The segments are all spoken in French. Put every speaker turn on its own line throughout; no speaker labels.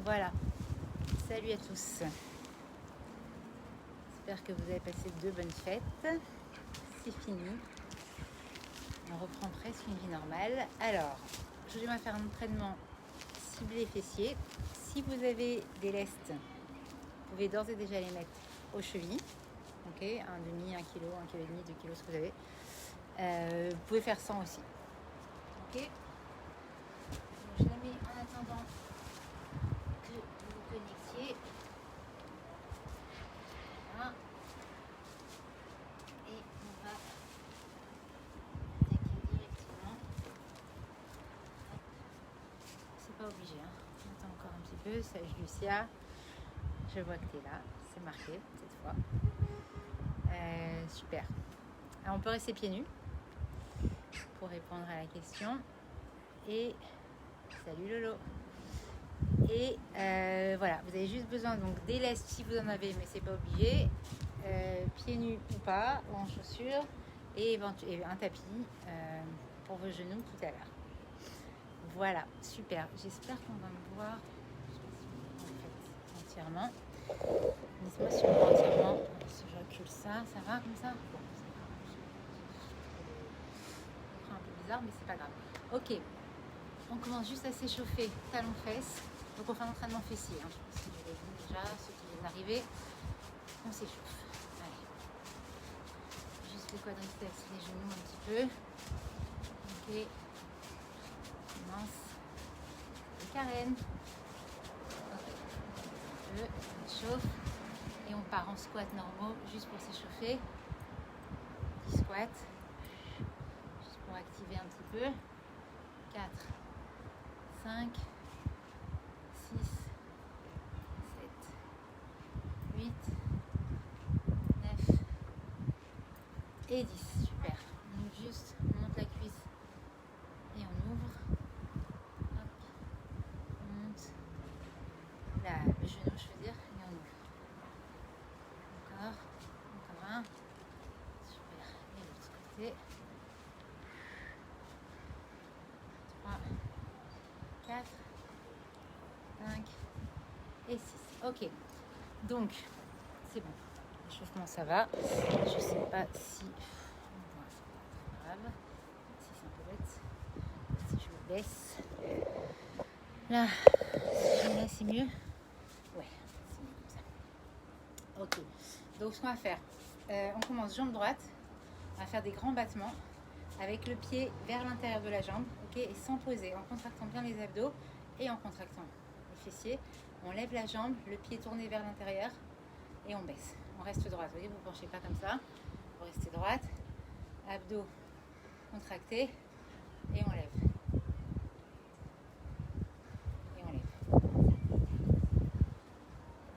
Voilà. Salut à tous. J'espère que vous avez passé de bonnes fêtes. C'est fini. On reprend presque une vie normale. Alors, aujourd'hui, on va faire un entraînement ciblé fessier. Si vous avez des lestes, vous pouvez d'ores et déjà les mettre aux chevilles. Ok, 1,5 kg, 1,5 kg, 2 kg, ce que vous avez. Vous pouvez faire sans aussi. Ok. Donc, je la mets en attendant que vous vous connectiez. Voilà. Et on va attaquer directement. C'est pas obligé, hein. On attend encore un petit peu. Salut Lucia. Je vois que tu es là. C'est marqué cette fois. Super. Alors, on peut rester pieds nus pour répondre à la question. Et salut Lolo. Et voilà, vous avez juste besoin donc des lestes si vous en avez, mais c'est pas obligé. Pieds nus ou pas, ou en chaussures, et un tapis pour vos genoux tout à l'heure. Voilà, super. J'espère qu'on va me voir en fait, entièrement. Dites-moi si on me voit entièrement. Si je recule ça va comme ça? Bon, c'est un peu bizarre, mais c'est pas grave. Ok, on commence juste à s'échauffer talons-fesses. Donc on fait un entraînement fessier. Hein. Si je l'ai dit déjà, ceux qui viennent d'arriver, on s'échauffe. Allez. Juste les quadriceps, les genoux un petit peu. Ok. On commence. Et Karen. Ok. On échauffe. Et on part en squat normaux, juste pour s'échauffer. Petit squat. Juste pour activer un petit peu. 4, 5, 6, 7, 8, 9 et 10. Super. On ouvre juste, on monte la cuisse et on ouvre. Hop. On monte le genou, je veux dire, et on ouvre. Encore. Encore un. Super. Et l'autre côté. 3, 4, 5 et 6. Ok. Donc, c'est bon. L'échauffement, ça va. Je sais pas si... Voilà, c'est pas grave. Si c'est un peu bête. Si je le baisse. Là, si je mets là, c'est mieux. Ouais, c'est mieux comme ça. Ok. Donc, ce qu'on va faire, on commence jambe droite. On va faire des grands battements avec le pied vers l'intérieur de la jambe, ok, et sans poser, en contractant bien les abdos et en contractant les fessiers. On lève la jambe, le pied tourné vers l'intérieur et on baisse. On reste droite, vous voyez, vous ne penchez pas comme ça. Vous restez droite, abdos contractés et on lève. Et on lève.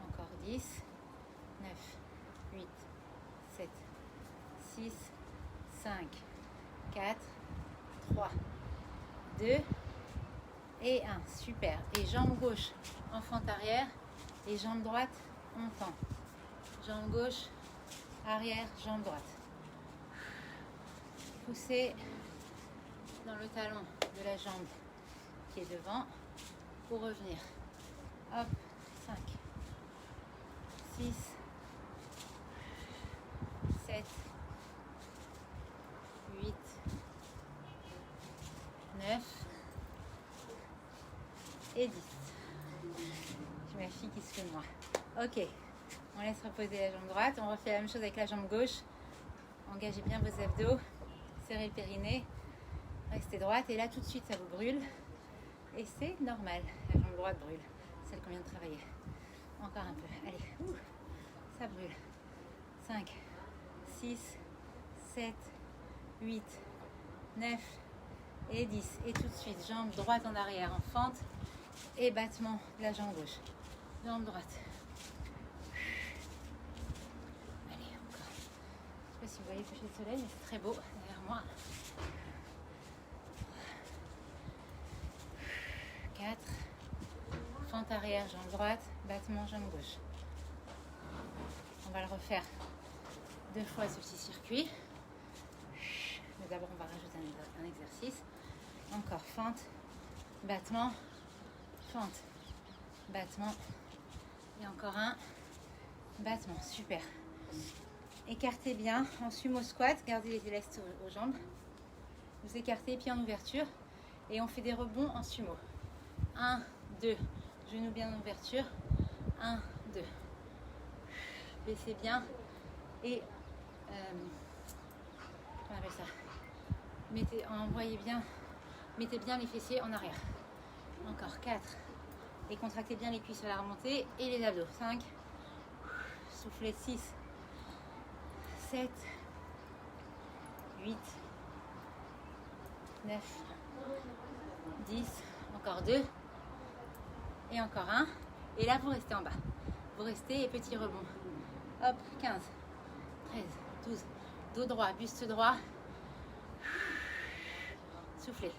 Encore 10, 9, 8, 7, 6, 5, 4, 3, 2 et 1. Super. Et jambe gauche en fente arrière et jambe droite on tend. Jambe gauche, arrière, jambe droite. Poussez dans le talon de la jambe qui est devant pour revenir. Hop, 5, 6, 7, 8, 9 et 10. J'ai ma fille qui se fait de moi. Ok, on laisse reposer la jambe droite. On refait la même chose avec la jambe gauche. Engagez bien vos abdos, serrez le périnée, restez droite. Et là, tout de suite, ça vous brûle. Et c'est normal, la jambe droite brûle, celle qu'on vient de travailler. Encore un peu, allez, ça brûle. 5, 6, 7, 8, 9 et 10. Et tout de suite, jambe droite en arrière en fente et battement de la jambe gauche. Jambe droite. Allez, encore. Je ne sais pas si vous voyez le coucher de soleil, mais c'est très beau derrière moi. 4. Fente arrière, jambe droite, battement, jambe gauche. On va le refaire 2 fois ce petit circuit. Mais d'abord, on va rajouter un exercice. Encore fente, battement, fente, battement. Et encore un, battement. Super. Écartez bien en sumo squat, gardez les élastes aux jambes. Vous écartez, pieds en ouverture. Et on fait des rebonds en sumo. 1, 2, genoux bien en ouverture. 1, 2. Baissez bien. Et, on appelle ça. Mettez bien les fessiers en arrière. Encore 4. Et contractez bien les cuisses à la remontée et les abdos. 5. Soufflez 6. 7. 8. 9. 10. Encore 2. Et encore 1. Et là, vous restez en bas. Vous restez et petit rebond. Hop, 15. 13. 12. Dos droit, buste droit. Soufflez.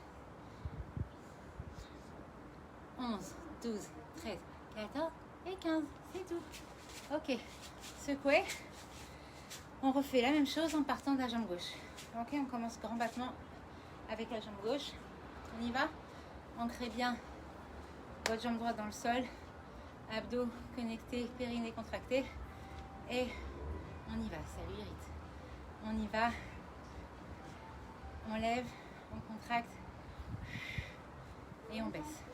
11, 12, 13, 14 et 15. C'est tout. Ok. Secouez. On refait la même chose en partant de la jambe gauche. Ok, on commence grand battement avec la jambe gauche. On y va. Ancrez bien votre jambe droite dans le sol. Abdos connectés, périnée contracté. Et on y va. Ça lui irrite. On y va. On lève. On contracte. Et on baisse.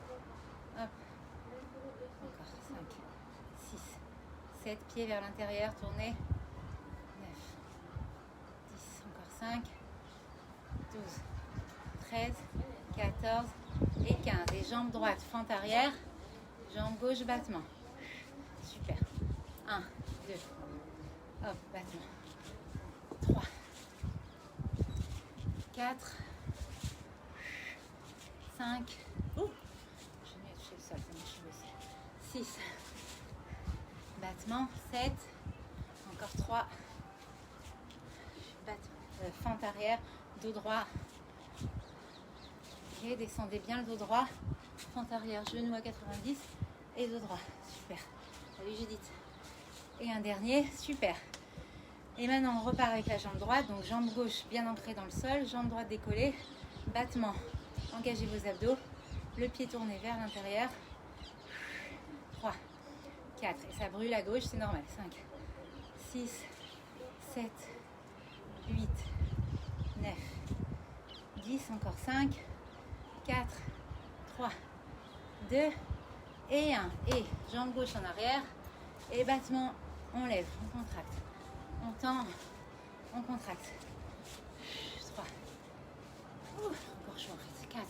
Hop. Encore 5, 6, 7 pieds vers l'intérieur. Tournez. 9, 10, encore 5, 12, 13, 14 et 15. Et jambes droites, fente arrière. Jambe gauche, battement. Super. 1, 2. Hop, battement. 3, 4, 5. Ouh, je vais toucher le sol, c'est mon cheveu aussi. 6. Battement. 7. Encore 3. Fente arrière. Dos droit. Ok, descendez bien le dos droit. Fente arrière, genou à 90. Et dos droit. Super. Salut Judith. Et un dernier. Super. Et maintenant, on repart avec la jambe droite. Donc, jambe gauche bien ancrée dans le sol. Jambe droite décollée. Battement. Engagez vos abdos. Le pied tourné vers l'intérieur. 3, 4. Et ça brûle à gauche, c'est normal. 5, 6, 7, 8, 9, 10. Encore 5, 4, 3, 2 et 1. Et jambe gauche en arrière. Et battement, on lève, on contracte. On tend, on contracte. 3. Encore chaud en fait. 4.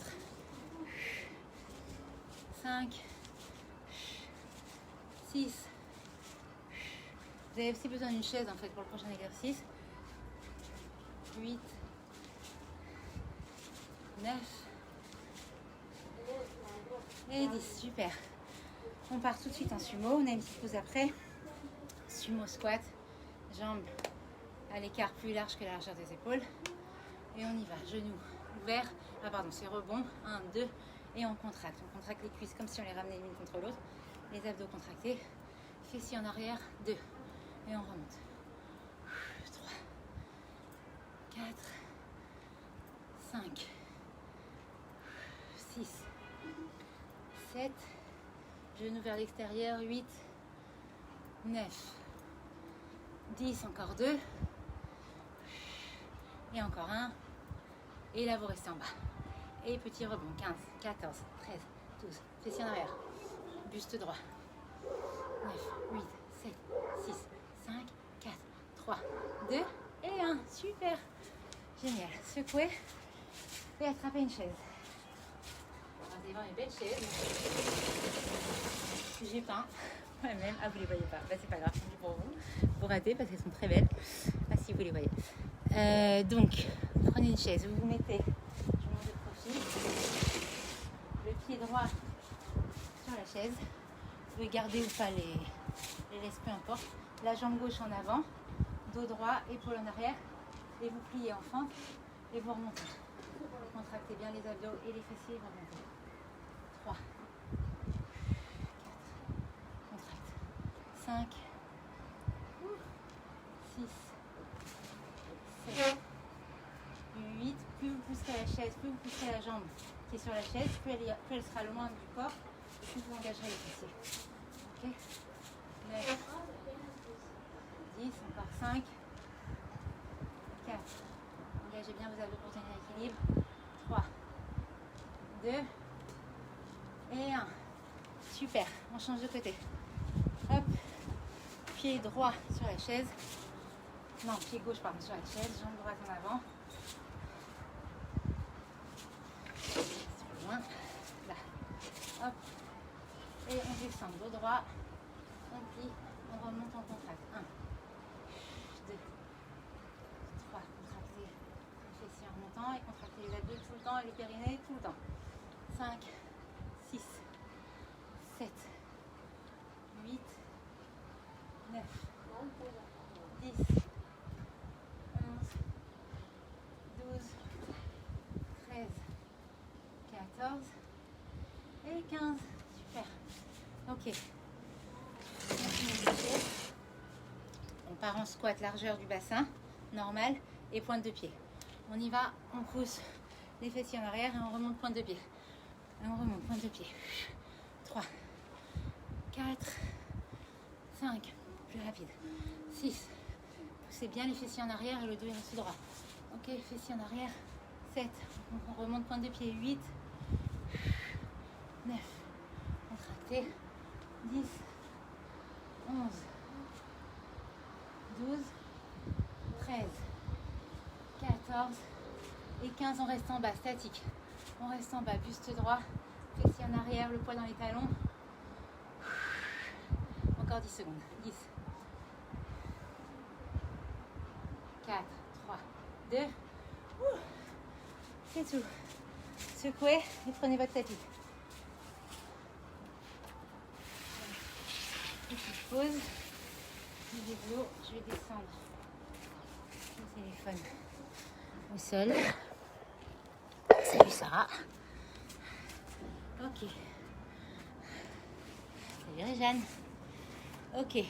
5. 6. Vous avez aussi besoin d'une chaise en fait pour le prochain exercice. 8. 9. Et 10. Super. On part tout de suite en sumo. On a une petite pause après. Sumo squat. Jambes à l'écart plus large que la largeur des épaules. Et on y va. Genoux ouverts. Ah pardon, c'est rebond. 1, 2. Et on contracte. On contracte les cuisses comme si on les ramenait l'une contre l'autre. Les abdos contractés. Fessiers en arrière. 2. Et on remonte. 3. 4. 5. 6. 7. Genoux vers l'extérieur. 8. 9. 10. Encore 2. Et encore 1. Et là, vous restez en bas. Et petit rebond. 15, 14, 13, 12. Fessiers en arrière. Buste droit. 9, 8, 7, 6, 5, 4, 3, 2 et 1. Super. Génial. Secouez et attrapez une chaise. Alors, vous allez voir mes belles chaises. J'ai peint moi-même. Ah, vous les voyez pas. Bah, c'est pas grave. C'est pour vous. Vous ratez parce qu'elles sont très belles. Ah, si vous les voyez. Donc, prenez une chaise. Vous vous mettez. Je monte de profil. Le pied droit sur la chaise. Vous pouvez garder ou pas les laisses, peu importe. La jambe gauche en avant, dos droit, épaule en arrière, et vous pliez en fente et vous remontez. Contractez bien les abdos et les fessiers et vous remontez. 3, 4, contracte. 5, 6, 7, 8. Plus vous pousserez la chaise, plus vous pousserez la jambe qui est sur la chaise, plus elle sera loin du corps plus vous engagerez les fessiers. Ok, 9, 10, encore 5, 4. Engagez bien vos abdos pour tenir l'équilibre. 3, 2 et 1. Super, on change de côté. Hop, pied droit sur la chaise. Non, pied gauche pardon, sur la chaise, jambe droite en avant. Loin, là. Hop, et on descend dos droit. On plie, on remonte, on contracte. 1, 2, 3, contractez les fessiers en montant et contractez les abdos tout le temps et les périnées tout le temps. 5, 6, 7, 8, 9, 10, 11, 12, 13, 14 et 15. Super. Ok. On part en squat, largeur du bassin, normal, et pointe de pied. On y va, on pousse les fessiers en arrière et on remonte pointe de pied. Et on remonte pointe de pied. 3, 4, 5, plus rapide. 6, poussez bien les fessiers en arrière et le dos reste droit. Ok, fessiers en arrière. 7, on remonte pointe de pied. 8, 9, contractez. 10, 11, 12, 13, 14 et 15. On reste en bas, statique. On reste en bas, buste droit, fessiers en arrière, le poids dans les talons. Encore 10 secondes. 10, 4, 3, 2. C'est tout. Secouez et prenez votre tapis. Petite pause. Je vais descendre le téléphone au sol. Salut Sarah. Ok. Salut Réjeanne. Ok.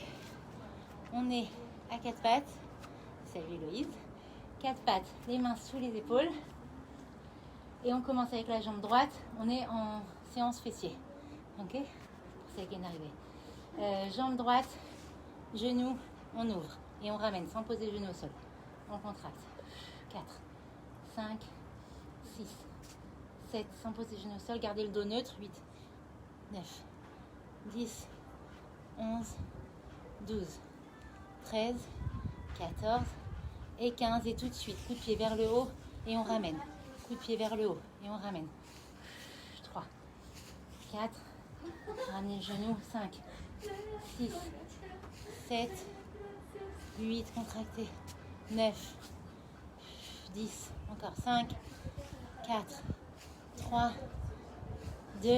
On est à 4 pattes. Salut Héloïse. 4 pattes, les mains sous les épaules. Et on commence avec la jambe droite. On est en séance fessier. Ok. C'est la qui est arrivée. Jambe droite, genou, on ouvre. Et on ramène sans poser le genou au sol. On contracte. 4, 5, 6, 7, sans poser le genou au sol. Gardez le dos neutre. 8, 9, 10, 11, 12, 13, 14 et 15. Et tout de suite, coup de pied vers le haut et on ramène. Coup de pied vers le haut et on ramène. 3, 4, ramenez le genou. 5, 6, 7, 8, contractez. 9, 10, encore 5, 4, 3, 2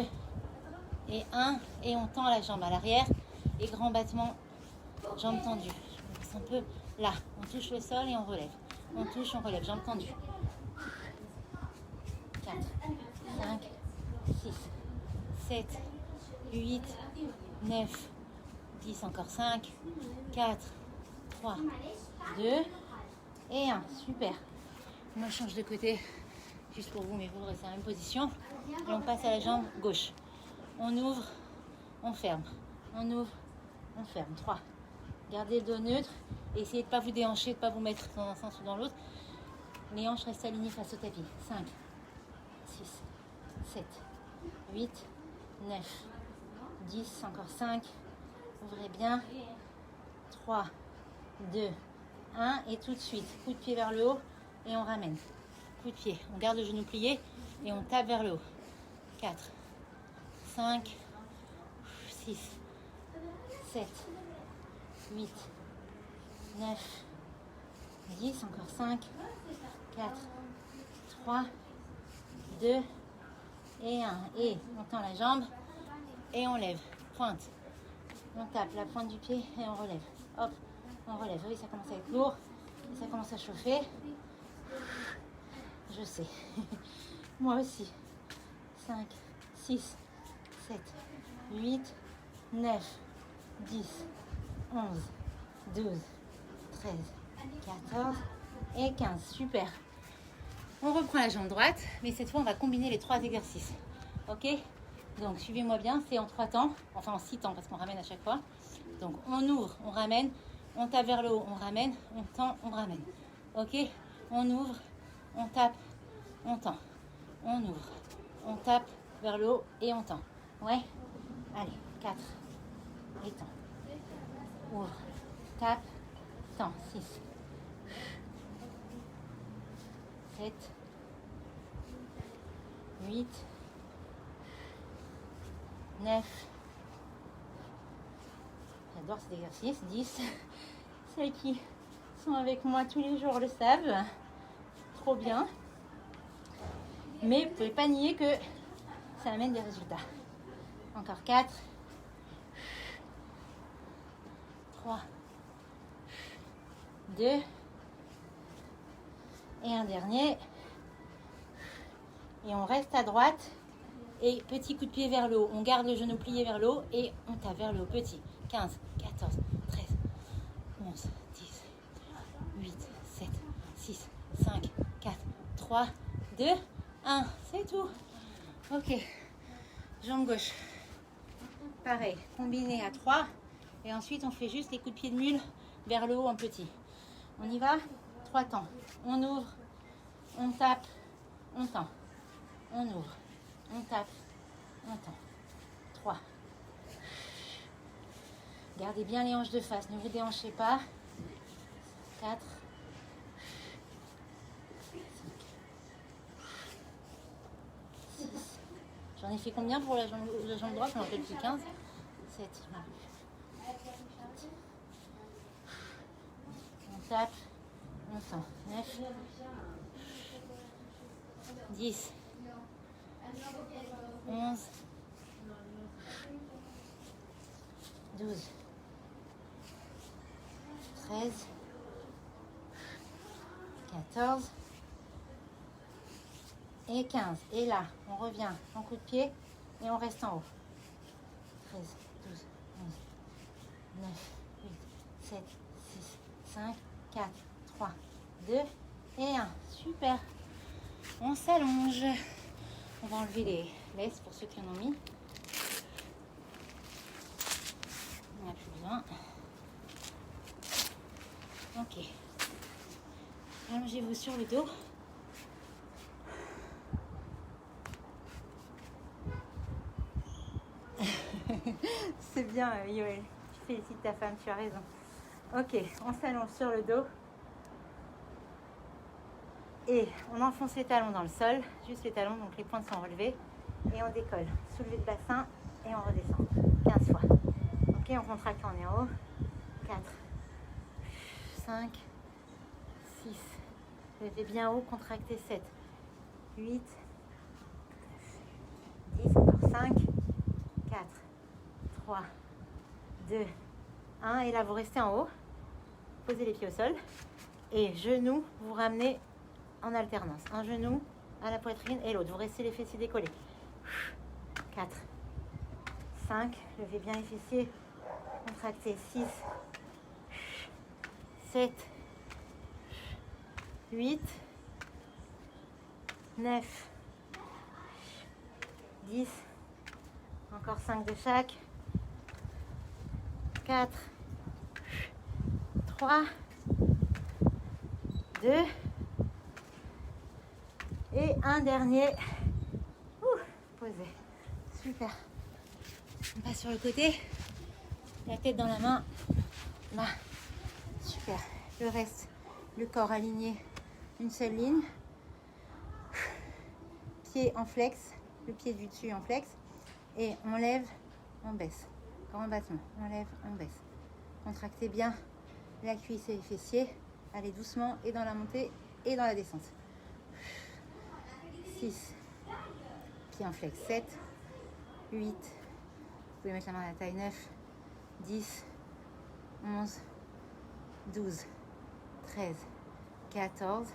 et 1. Et on tend la jambe à l'arrière et grand battement, jambe tendue. C'est un peu là, on touche le sol et on relève. On touche, on relève, jambe tendue. 4, 5, 6, 7, 8, 9, 10, encore 5, 4, 3, 2 et 1. Super. Moi, je change de côté juste pour vous, mais vous restez en même position. Et on passe à la jambe gauche. On ouvre, on ferme. On ouvre, on ferme. 3. Gardez le dos neutre et essayez de ne pas vous déhancher, de ne pas vous mettre dans un sens ou dans l'autre. Les hanches restent alignées face au tapis. 5, 6, 7, 8, 9, 10, encore 5. Ouvrez bien. 3, 2, 1. Et tout de suite, coup de pied vers le haut et on ramène. Coup de pied. On garde le genou plié et on tape vers le haut. 4, 5, 6, 7, 8, 9, 10, encore 5, 4, 3, 2 et 1. Et on tend la jambe et on lève. Pointe. On tape la pointe du pied et on relève. Hop, on relève. Oui, ça commence à être lourd. Et ça commence à chauffer. Je sais. Moi aussi. 5, 6, 7, 8, 9, 10, 11, 12, 13, 14 et 15. Super. On reprend la jambe droite, mais cette fois, on va combiner les 3 exercices. Ok? Donc suivez-moi bien, c'est en 3 temps, enfin en 6 temps parce qu'on ramène à chaque fois. Donc on ouvre, on ramène, on tape vers le haut, on ramène, on tend, on ramène. Ok? On ouvre, on tape, on tend. On ouvre, on tape vers le haut et on tend. Ouais? Allez, 4. Et tend. Ouvre, tape, tend. 6. 7. 8. 9. J'adore cet exercice. 10. Celles qui sont avec moi tous les jours le savent. Trop bien. Mais vous ne pouvez pas nier que ça amène des résultats. Encore 4. 3. 2. Et un dernier. Et on reste à droite. Et petit coup de pied vers le haut. On garde le genou plié vers le haut et on tape vers le haut. Petit. 15, 14, 13, 11, 10, 8, 7, 6, 5, 4, 3, 2, 1. C'est tout. Ok. Jambe gauche. Pareil. Combiné à 3. Et ensuite, on fait juste les coups de pied de mule vers le haut en petit. On y va. 3 temps. On ouvre. On tape. On tend. On ouvre. On tape, on tend. 3. Gardez bien les hanches de face, ne vous déhanchez pas. 4. 5. 6. J'en ai fait combien pour la jambe droite? Je m'en rappelle plus. 15. 7. On tape, on tend. 9. 10. 11, 12, 13, 14 et 15. Et là, on revient en coup de pied et on reste en haut. 13, 12, 11, 9, 8, 7, 6, 5, 4, 3, 2 et 1. Super. On s'allonge. On va enlever les laisses pour ceux qui en ont mis. On n'a plus besoin. Ok. Allongez-vous sur le dos. C'est bien, Yoël. Tu félicites ta femme, tu as raison. Ok, on s'allonge sur le dos. Et on enfonce les talons dans le sol, juste les talons, donc les pointes sont relevées. Et on décolle. Soulevé de bassin et on redescend. 15 fois. Ok, on contracte, on est en haut. 4, 5, 6. Levez bien haut, contractez 7, 8, 9, 10, encore 5, 4, 3, 2, 1. Et là, vous restez en haut. Posez les pieds au sol. Et genoux, vous ramenez en alternance. Un genou à la poitrine et l'autre. Vous restez les fessiers décollés. 4, 5. Levez bien les fessiers. Contractez. 6, 7, 8, 9, 10. Encore 5 de chaque. 4, 3, 2 et un dernier. Posé. Super. On passe sur le côté. La tête dans la main. Là. Super. Le reste, le corps aligné. Une seule ligne. Pied en flex. Le pied du dessus en flex. Et on lève, on baisse. Grand battement. On lève, on baisse. Contractez bien la cuisse et les fessiers. Allez doucement et dans la montée et dans la descente. 6. Pied en flex. 7. 8. Vous pouvez mettre la main à la taille. 9. 10. 11. 12. 13. 14.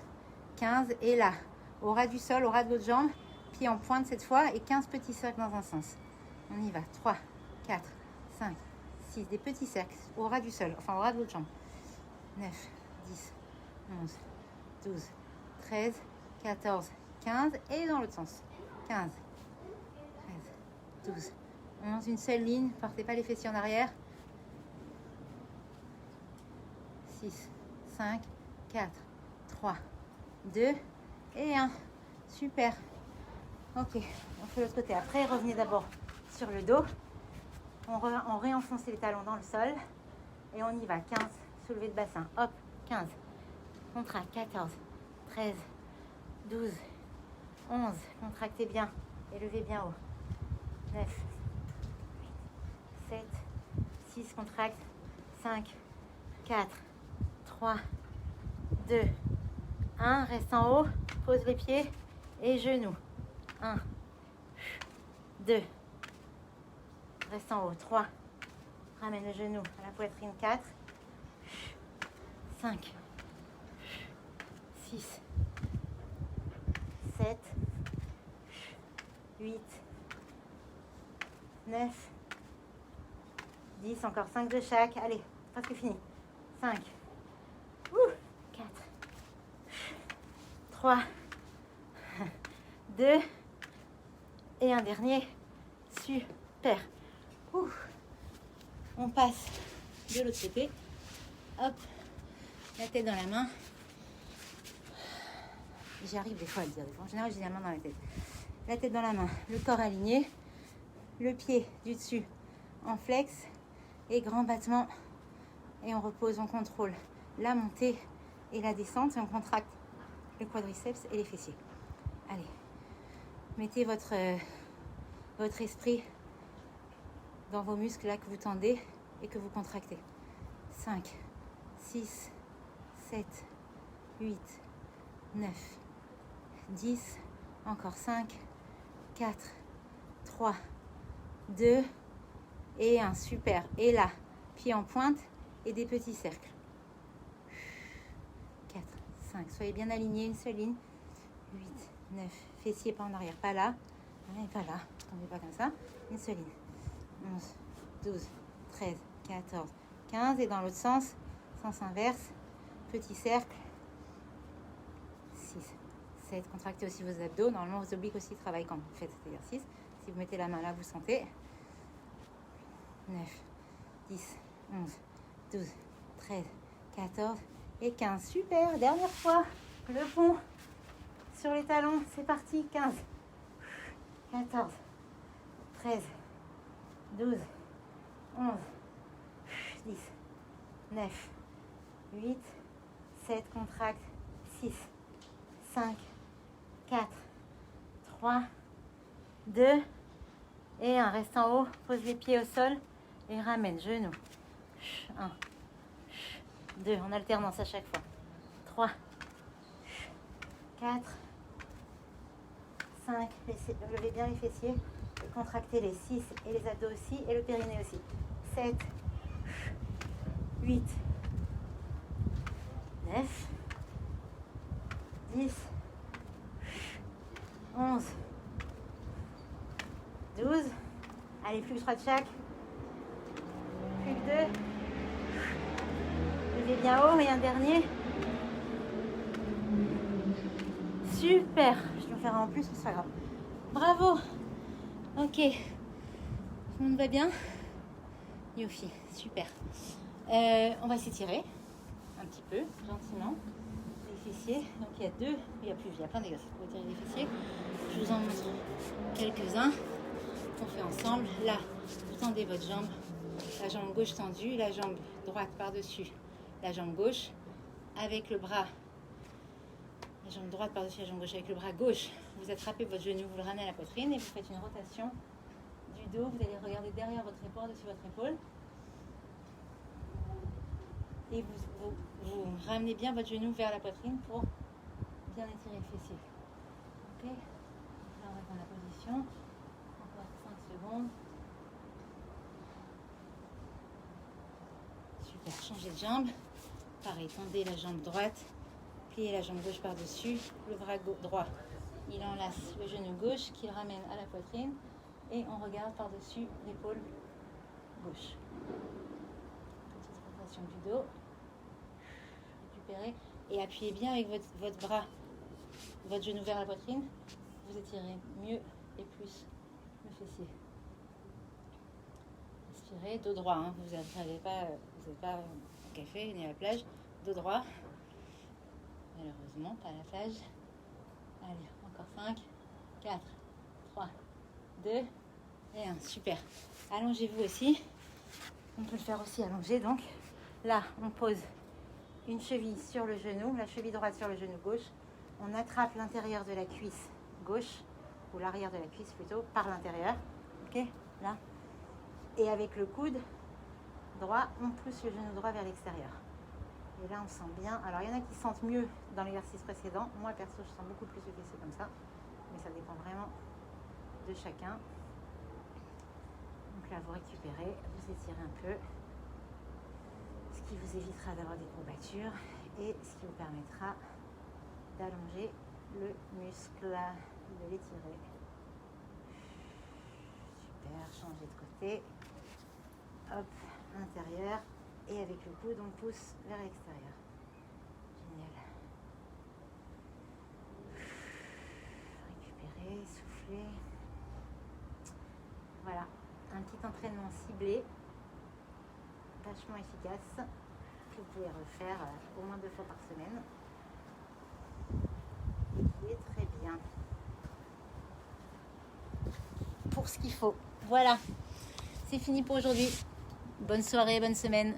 15. Et là, au ras du sol, au ras de votre jambe. Pied en pointe cette fois et 15 petits cercles dans un sens. On y va. 3, 4, 5, 6. Des petits cercles au ras du sol, enfin au ras de votre jambe. 9, 10, 11, 12, 13, 14, 15. Et dans l'autre sens. 15, 13, 12, 11, une seule ligne, portez pas les fessiers en arrière. 6, 5, 4, 3, 2 et 1. Super. Ok, on fait l'autre côté. Après, revenez d'abord sur le dos. On réenfonce les talons dans le sol. Et on y va. 15, soulevé de bassin. Hop, 15. Contracte. 14, 13, 12, 11. Contractez bien. Et levez bien haut. 9, 7, 6, contracte. 5, 4, 3, 2, 1. Reste en haut. Pose les pieds et genoux. 1, 2. Reste en haut. 3. Ramène le genou à la poitrine. 4, 5, 6, 7, 8, 9, 10. Encore 5 de chaque. Allez, presque fini. 5, 4, 3, 2 et un dernier. Super. On passe de l'autre côté. Hop, la tête dans la main. J'y arrive des fois à le dire. En général, j'ai la main dans la tête. La tête dans la main, le corps aligné, le pied du dessus en flex et grand battement. Et on repose, on contrôle la montée et la descente. Et on contracte le quadriceps et les fessiers. Allez, mettez votre esprit dans vos muscles là que vous tendez et que vous contractez. 5, 6, 7, 8, 9, 10, encore 5, 4, 3, 2 et 1. Super. Et là, pied en pointe et des petits cercles. 4, 5. Soyez bien alignés, une seule ligne. 8, 9. Fessiers pas en arrière, pas là. Et pas là. Tombez pas comme ça. Une seule ligne. 11, 12, 13, 14, 15. Et dans l'autre sens inverse. Petit cercle. 6, 7. Contractez aussi vos abdos. Normalement, vos obliques aussi travaillent quand vous faites cet exercice. Si vous mettez la main là, vous sentez. 9, 10, 11, 12, 13, 14 et 15. Super. Dernière fois. Le pont sur les talons. C'est parti. 15, 14, 13, 12, 11, 10, 9, 8, 7, contracte, 6, 5, 4, 3, 2 et 1. Reste en haut, pose les pieds au sol et ramène, genoux. 1, 2, en alternance à chaque fois. 3, 4, 5, levez bien les fessiers. Contractez les 6 et les abdos aussi et le périnée aussi. 7, 8, 9, 10, 11, 12. Allez, plus que 3 de chaque. Plus que 2. Levez bien haut et un dernier. Super. Je vais en faire un en plus, mais c'est pas grave. Bravo. Ok. Tout le monde va bien? Yofi, super. On va s'étirer un petit peu, gentiment. Les fessiers. Donc il y a il y a plein d'exercices pour étirer les fessiers. Je vous en montre quelques-uns qu'on fait ensemble. Là, vous tendez votre jambe, la jambe gauche tendue, la jambe droite par-dessus la jambe gauche, avec le bras, la jambe droite par-dessus la jambe gauche, avec le bras gauche. Vous attrapez votre genou, vous le ramenez à la poitrine et vous faites une rotation du dos. Vous allez regarder derrière votre épaule, dessus votre épaule. Et vous ramenez bien votre genou vers la poitrine pour bien étirer le fessier. Ok. Là, on va dans la position. Encore 5 secondes. Super. Changez de jambe. Pareil, tendez la jambe droite. Pliez la jambe gauche par-dessus. Le bras droit, il enlace le genou gauche qu'il ramène à la poitrine. Et on regarde par-dessus l'épaule gauche. Petite rotation du dos. Récupérez. Et appuyez bien avec votre bras, votre genou vers la poitrine. Vous étirez mieux et plus le fessier. Étirez, dos droit, hein. Vous n'êtes pas au café ni à la plage, dos droit. Malheureusement, pas à la plage. Allez, encore 5, 4, 3, 2 et 1. Super. Allongez-vous aussi. On peut le faire aussi allongé. Donc là, on pose une cheville sur le genou, la cheville droite sur le genou gauche. On attrape l'intérieur de la cuisse gauche, ou l'arrière de la cuisse plutôt, par l'intérieur. Ok, là. Et avec le coude droit, on pousse le genou droit vers l'extérieur. Et là, on sent bien. Alors, il y en a qui sentent mieux dans l'exercice précédent. Moi, perso, je sens beaucoup plus le fessier comme ça. Mais ça dépend vraiment de chacun. Donc là, vous récupérez, vous étirez un peu. Ce qui vous évitera d'avoir des courbatures et ce qui vous permettra d'allonger le muscle, de l'étirer. Super, changez de côté. Hop, intérieur. Et avec le coude, on pousse vers l'extérieur. Génial. Récupérez, soufflez. Voilà, un petit entraînement ciblé, vachement efficace, que vous pouvez refaire au moins 2 fois par semaine. Et qui est très bien. Pour ce qu'il faut. Voilà, c'est fini pour aujourd'hui. Bonne soirée, bonne semaine.